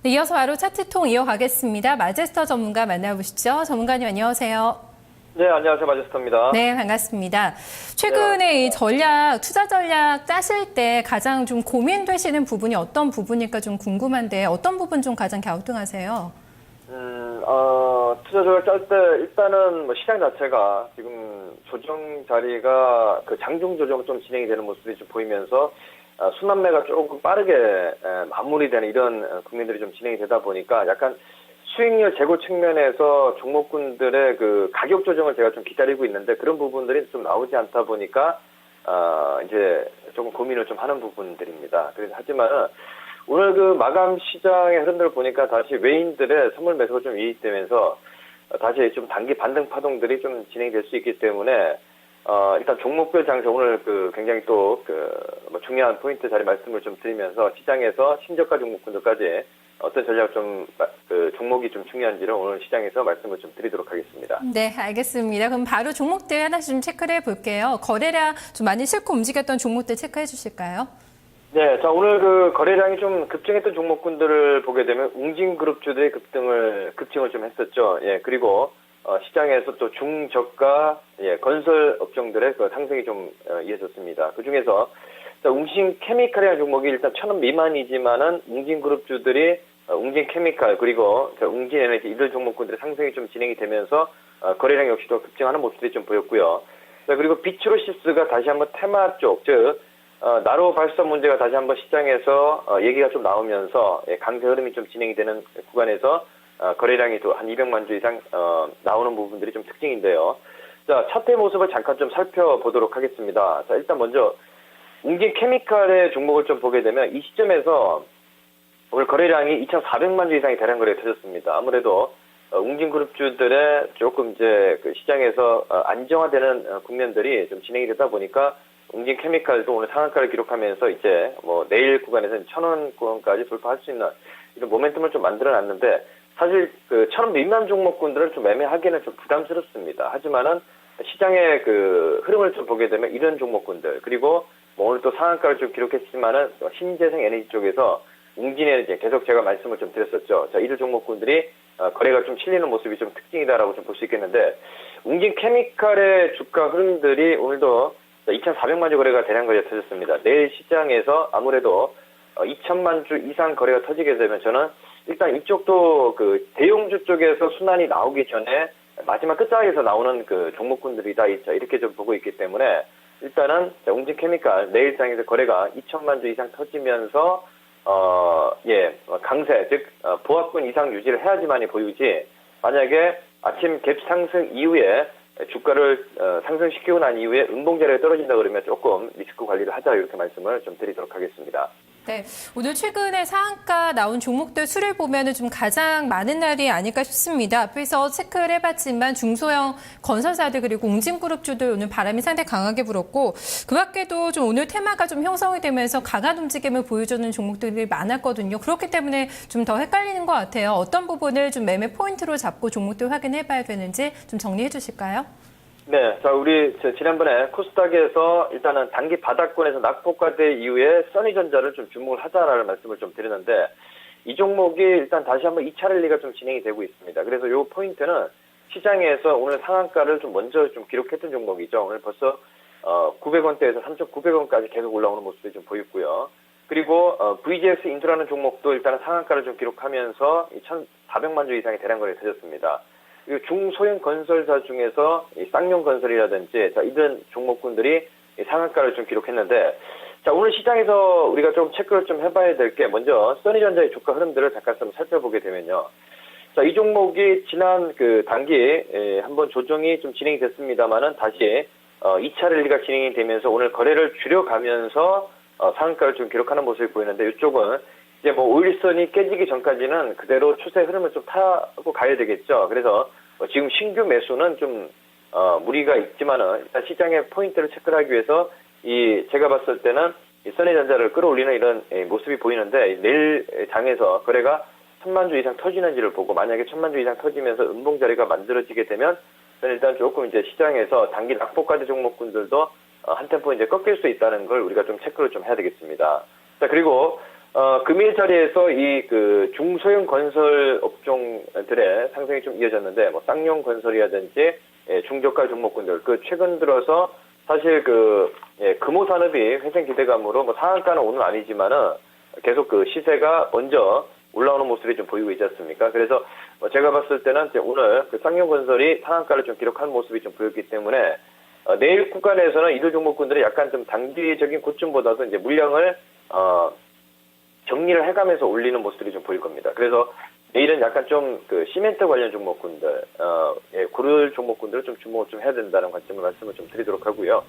네, 이어서 바로 차트통 이어가겠습니다. 마제스터 전문가 만나보시죠. 전문가님 안녕하세요. 네, 안녕하세요. 마제스터입니다. 네, 반갑습니다. 최근에 이 투자 전략 짜실 때 가장 좀 고민되시는 부분이 어떤 부분일까 좀 궁금한데 어떤 부분 좀 가장 갸우뚱하세요? 투자 전략 짤 때 일단은 뭐 시장 자체가 지금 조정 자리가 그 장중 조정 좀 진행이 되는 모습이 좀 보이면서 순환매가 조금 빠르게 마무리되는 이런 국면들이 좀 진행이 되다 보니까 약간 수익률 제고 측면에서 종목군들의 그 가격 조정을 제가 좀 기다리고 있는데 그런 부분들이 좀 나오지 않다 보니까 이제 조금 고민을 좀 하는 부분들입니다. 그래서 하지만은 오늘 그 마감 시장의 흐름들을 보니까 다시 외인들의 선물 매수가 좀 유입되면서 다시 좀 단기 반등 파동들이 좀 진행될 수 있기 때문에 일단 종목별 장세 오늘 그 굉장히 또 뭐 중요한 포인트 자리 말씀을 좀 드리면서 시장에서 신저가 종목군들까지 어떤 전략 그 종목이 좀 중요한지를 오늘 시장에서 말씀을 좀 드리도록 하겠습니다. 네, 알겠습니다. 그럼 바로 종목들 하나씩 좀 체크를 해볼게요. 거래량 좀 많이 싫고 움직였던 종목들 체크해 주실까요? 네, 자, 오늘 그 거래량이 좀 급증했던 종목군들을 보게 되면 웅진그룹주들의 급증을 좀 했었죠. 예, 그리고 시장에서 또 중저가 건설 업종들의 그 상승이 좀 이어졌습니다. 그 중에서 웅진케미칼이라는 종목이 일단 1,000원 미만이지만은 웅진그룹주들이 웅진케미칼 그리고 웅진에너지 이들 종목군들의 상승이 좀 진행이 되면서 거래량 역시도 급증하는 모습들이 좀 보였고요. 자, 그리고 비추로시스가 다시 한번 테마 쪽, 즉 나로 발사 문제가 다시 한번 시장에서 얘기가 좀 나오면서 강세 흐름이 좀 진행이 되는 구간에서 거래량이 또 한 200만 주 이상 나오는 부분들이 좀 특징인데요. 자, 차트의 모습을 잠깐 좀 살펴보도록 하겠습니다. 자, 일단 먼저 웅진케미칼의 종목을 좀 보게 되면 이 시점에서 오늘 거래량이 2,400만 주 이상이 대량 거래가 터졌습니다. 아무래도 웅진그룹주들의 조금 이제 그 시장에서 안정화되는 국면들이 좀 진행이 되다 보니까 웅진케미칼도 오늘 상한가를 기록하면서 이제 뭐 내일 구간에서는 1,000원 구간까지 돌파할 수 있는 이런 모멘텀을 좀 만들어놨는데 사실 그 1,000원 미만 종목군들을 좀 매매하기는 좀 부담스럽습니다. 하지만은 시장의 그 흐름을 좀 보게 되면 이런 종목군들 그리고 뭐 오늘 또 상한가를 좀 기록했지만은 신재생 에너지 쪽에서 웅진에너지 계속 제가 말씀을 좀 드렸었죠. 자, 이들 종목군들이 거래가 좀 실리는 모습이 좀 특징이다라고 좀 볼 수 있겠는데 웅진케미칼의 주가 흐름들이 오늘도 2,400만 주 거래가 대량 거래가 터졌습니다. 내일 시장에서 아무래도 2,000만 주 이상 거래가 터지게 되면 저는 일단 이쪽도 그 대형주 쪽에서 순환이 나오기 전에 마지막 끝자락에서 나오는 그 종목군들이다 이렇게 좀 보고 있기 때문에 일단은 웅진케미칼 내일 시장에서 거래가 2,000만 주 이상 터지면서 강세 즉 보합권 이상 유지를 해야지만이 보이지 만약에 아침 갭 상승 이후에 주가를 상승시키고 난 이후에 음봉자리가 떨어진다 그러면 조금 리스크 관리를 하자 이렇게 말씀을 좀 드리도록 하겠습니다. 네, 오늘 최근에 상한가 나온 종목들 수를 보면은 좀 가장 많은 날이 아닐까 싶습니다. 앞에서 체크를 해봤지만 중소형 건설사들 그리고 웅진그룹주들 오늘 바람이 상당히 강하게 불었고 그 밖에도 좀 오늘 테마가 좀 형성이 되면서 강한 움직임을 보여주는 종목들이 많았거든요. 그렇기 때문에 좀 더 헷갈리는 것 같아요. 어떤 부분을 좀 매매 포인트로 잡고 종목들 확인해봐야 되는지 좀 정리해 주실까요? 네, 자, 우리 지난번에 코스닥에서 일단은 단기 바닥권에서 낙폭과대 이후에 써니전자를 좀 주목을 하자라는 말씀을 좀 드렸는데 이 종목이 일단 다시 한번 2차 랠리가 좀 진행이 되고 있습니다. 그래서 이 포인트는 시장에서 오늘 상한가를 좀 먼저 좀 기록했던 종목이죠. 오늘 벌써 900원대에서 3,900원까지 계속 올라오는 모습이 좀 보였고요. 그리고 VGX 인트라는 종목도 일단은 상한가를 좀 기록하면서 1,400만 주 이상의 대량 거래가 터졌습니다. 중소형 건설사 중에서 쌍용건설이라든지 이런 종목군들이 상한가를 좀 기록했는데 자 오늘 시장에서 우리가 좀 체크를 좀 해봐야 될 게 먼저 써니전자의 주가 흐름들을 잠깐 좀 살펴보게 되면요. 자, 이 종목이 지난 그 단기 한번 조정이 좀 진행이 됐습니다만은 다시 2차 랠리가 진행이 되면서 오늘 거래를 줄여가면서 상한가를 좀 기록하는 모습이 보이는데 이쪽은 이제 뭐 오일선이 깨지기 전까지는 그대로 추세 흐름을 좀 타고 가야 되겠죠. 그래서 지금 신규 매수는 좀 무리가 있지만은 일단 시장의 포인트를 체크를 하기 위해서 제가 봤을 때는 이 써니전자를 끌어올리는 이런 모습이 보이는데 내일 장에서 거래가 1,000만 주 이상 터지는지를 보고 만약에 1,000만 주 이상 터지면서 음봉 자리가 만들어지게 되면 저는 일단 조금 이제 시장에서 단기 낙폭과대 종목군들도 한 템포 이제 꺾일 수 있다는 걸 우리가 좀 체크를 좀 해야 되겠습니다. 자, 그리고 금일 자리에서 이 그 중소형 건설 업종들의 상승이 좀 이어졌는데, 뭐 쌍용 건설이라든지 중저가 종목군들, 그 최근 들어서 사실 금호 산업이 회생 기대감으로 뭐 상한가는 오늘 아니지만은 계속 그 시세가 먼저 올라오는 모습이 좀 보이고 있지 않습니까? 그래서 제가 봤을 때는 이제 오늘 그 쌍용 건설이 상한가를 좀 기록한 모습이 좀 보였기 때문에 내일 구간에서는 이들 종목군들이 약간 좀 단기적인 고점보다도 이제 물량을 정리를 해가면서 올리는 모습들이 좀 보일 겁니다. 그래서 내일은 약간 좀 그 시멘트 관련 종목군들, 고를 종목군들을 좀 주목을 좀 해야 된다는 관점을 말씀을 좀 드리도록 하고요.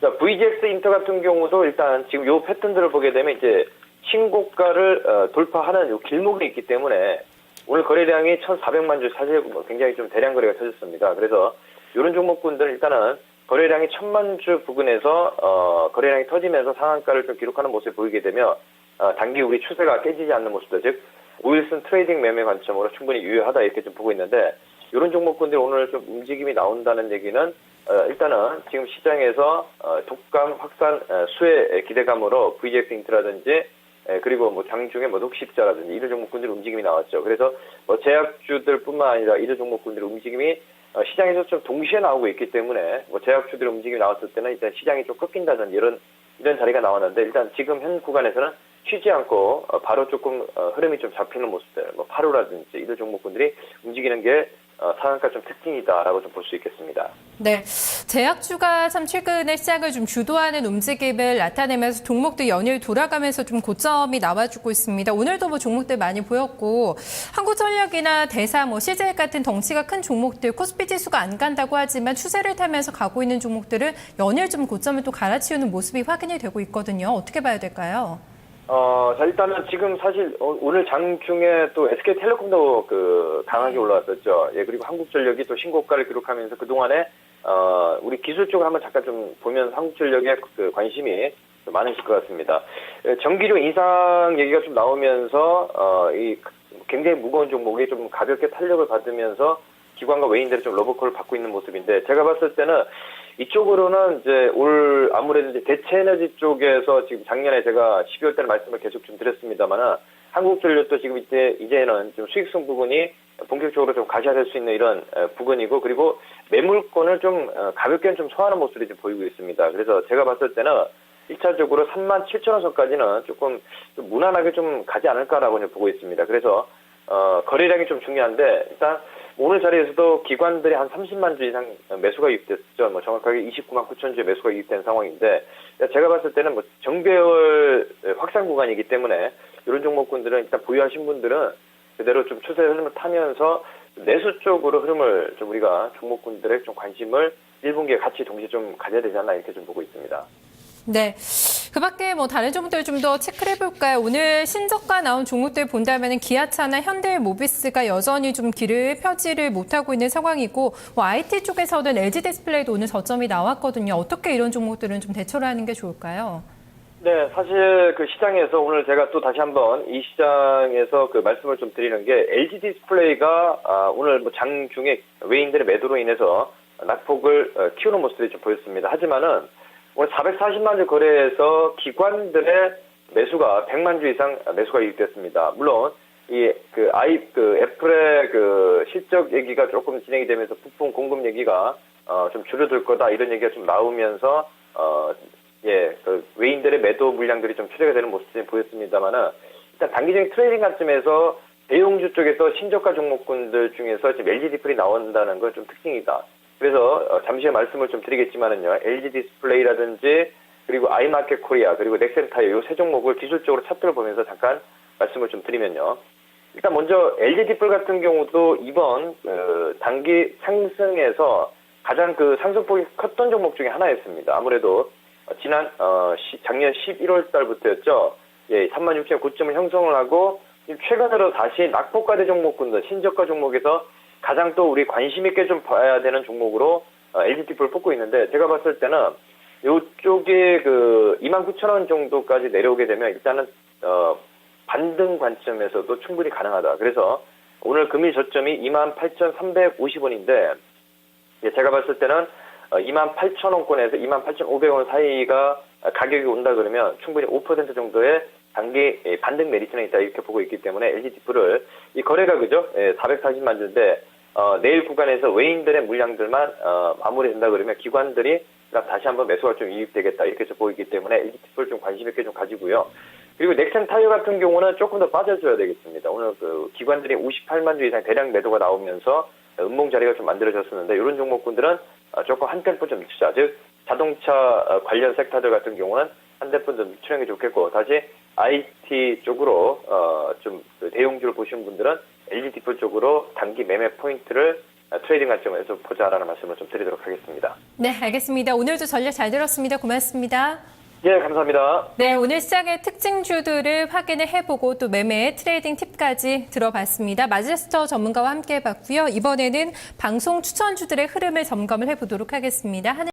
자, VGX 인터 같은 경우도 일단 지금 요 패턴들을 보게 되면 이제 신고가를 돌파하는 요 길목이 있기 때문에 오늘 거래량이 1,400만 주 사실 굉장히 좀 대량 거래가 터졌습니다. 그래서 이런 종목군들 일단은 거래량이 1,000만 주 부근에서 거래량이 터지면서 상한가를 좀 기록하는 모습을 보이게 되면 단기 우리 추세가 깨지지 않는 모습들, 즉 우일슨 트레이딩 매매 관점으로 충분히 유효하다 이렇게 좀 보고 있는데, 이런 종목군들이 오늘 좀 움직임이 나온다는 얘기는 일단은 지금 시장에서 독감 확산 수혜 기대감으로 VGX 인트라든지 그리고 뭐 장중에 뭐 녹십자라든지 이런 종목군들 움직임이 나왔죠. 그래서 뭐 제약주들뿐만 아니라 이런 종목군들의 움직임이 시장에서 좀 동시에 나오고 있기 때문에 뭐 제약주들의 움직임이 나왔을 때는 일단 시장이 좀 꺾인다든지 이런 자리가 나왔는데, 일단 지금 현 구간에서는 쉬지 않고 바로 조금 흐름이 좀 잡히는 모습들, 뭐 파루라든지 이런 종목군들이 움직이는 게 상한가 좀 특징이다라고 좀 볼 수 있겠습니다. 네, 제약주가 참 최근에 시장을 좀 주도하는 움직임을 나타내면서 종목들 연일 돌아가면서 좀 고점이 나와주고 있습니다. 오늘도 뭐 종목들 많이 보였고, 한국전력이나 대사, 뭐 CJ 같은 덩치가 큰 종목들, 코스피 지수가 안 간다고 하지만 추세를 타면서 가고 있는 종목들은 연일 좀 고점을 또 갈아치우는 모습이 확인이 되고 있거든요. 어떻게 봐야 될까요? 자, 일단은 지금 사실 오늘 장중에 또 SK텔레콤도 강하게 올라왔었죠. 예, 그리고 한국전력이 또 신고가를 기록하면서 그동안에 우리 기술 쪽을 한번 잠깐 좀 보면 한국전력의 그 관심이 좀 많으실 것 같습니다. 전기료 인상 얘기가 좀 나오면서 이 굉장히 무거운 종목이 좀 가볍게 탄력을 받으면서 기관과 외인들이 좀 러브콜을 받고 있는 모습인데, 제가 봤을 때는 이쪽으로는 이제 올 아무래도 이제 대체에너지 쪽에서 지금 작년에 제가 12월 달에 말씀을 계속 좀 드렸습니다만은 한국전력도 지금 이제는 좀 수익성 부분이 본격적으로 좀 가셔야될 수 있는 이런 부분이고, 그리고 매물권을 좀 가볍게 좀 소화하는 모습이 좀 보이고 있습니다. 그래서 제가 봤을 때는 1차적으로 37,000원 선까지는 조금 좀 무난하게 좀 가지 않을까라고 보고 있습니다. 그래서 거래량이 좀 중요한데, 일단 오늘 자리에서도 기관들이 한 30만 주 이상 매수가 유입됐죠. 뭐 정확하게 29만 9천 주의 매수가 유입된 상황인데, 제가 봤을 때는 뭐 정배열 확산 구간이기 때문에 이런 종목군들은 일단 보유하신 분들은 그대로 좀 추세 흐름을 타면서 내수 쪽으로 흐름을 좀 우리가 종목군들의 좀 관심을 1분기에 같이 동시에 좀 가져야 되지 않나 이렇게 좀 보고 있습니다. 네. 그 밖에 뭐 다른 종목들 좀 더 체크를 해볼까요? 오늘 신저가 나온 종목들 본다면 기아차나 현대모비스가 여전히 좀 길을 펴지를 못하고 있는 상황이고, 뭐 IT 쪽에서는 LG 디스플레이도 오늘 저점이 나왔거든요. 어떻게 이런 종목들은 좀 대처를 하는 게 좋을까요? 네, 사실 그 시장에서 오늘 제가 또 다시 한번 이 시장에서 그 말씀을 좀 드리는 게, LG 디스플레이가 오늘 뭐 장중에 외인들의 매도로 인해서 낙폭을 키우는 모습이 좀 보였습니다. 하지만은 오늘 440만 주 거래에서 기관들의 매수가 100만 주 이상 매수가 유입됐습니다. 물론 애플의 그 실적 얘기가 조금 진행이 되면서 부품 공급 얘기가 좀 줄어들 거다 이런 얘기가 좀 나오면서 그 외인들의 매도 물량들이 좀 출회가 되는 모습이 보였습니다만은, 일단 단기적인 트레이딩 관점에서 대형주 쪽에서 신저가 종목군들 중에서 지금 LG 디스플레이 나온다는 건 좀 특징이다. 그래서 잠시 후에 말씀을 좀 드리겠지만은요, LG 디스플레이라든지 그리고 아이마켓 코리아 그리고 넥센타이어 이 세 종목을 기술적으로 차트를 보면서 잠깐 말씀을 좀 드리면요. 일단 먼저 LG 디플 같은 경우도 이번 단기 상승에서 가장 그 상승폭이 컸던 종목 중에 하나였습니다. 아무래도 지난 작년 11월 달부터였죠. 36,9점을 형성을 하고 최근으로 다시 낙폭과대 종목군들 신저가 종목에서 가장 또 우리 관심 있게 좀 봐야 되는 종목으로 LG 디플을 뽑고 있는데, 제가 봤을 때는 이쪽에 그 29,000원 정도까지 내려오게 되면 일단은 반등 관점에서도 충분히 가능하다. 그래서 오늘 금일 저점이 28,350원인데, 제가 봤을 때는 28,000원권에서 28,500원 사이가 가격이 온다 그러면 충분히 5% 정도의 단기 반등 메리트는 있다 이렇게 보고 있기 때문에 LG디프를 이 거래가 그죠? 440만 주인데 내일 구간에서 외인들의 물량들만 마무리된다 그러면 기관들이 다시 한번 매수가 좀 유입되겠다 이렇게 해서 보이기 때문에 LG디프를 좀 관심 있게 좀 가지고요. 그리고 넥센 타이어 같은 경우는 조금 더 빠져줘야 되겠습니다. 오늘 그 기관들이 58만 주 이상 대량 매도가 나오면서 음봉 자리가 좀 만들어졌었는데 이런 종목군들은 조금 한 템포 좀 늦추자. 즉 자동차 관련 섹터들 같은 경우는 한 템포 좀 추정이 좋겠고 다시 IT 쪽으로 좀 대용주를 보시는 분들은 LG디프 쪽으로 단기 매매 포인트를 트레이딩 관점에서 보자라는 말씀을 좀 드리도록 하겠습니다. 네, 알겠습니다. 오늘도 전략 잘 들었습니다. 고맙습니다. 예, 감사합니다. 네, 오늘 시장의 특징주들을 확인을 해보고 또 매매 트레이딩 팁까지 들어봤습니다. 마제스터 전문가와 함께 해봤고요. 이번에는 방송 추천주들의 흐름을 점검을 해보도록 하겠습니다.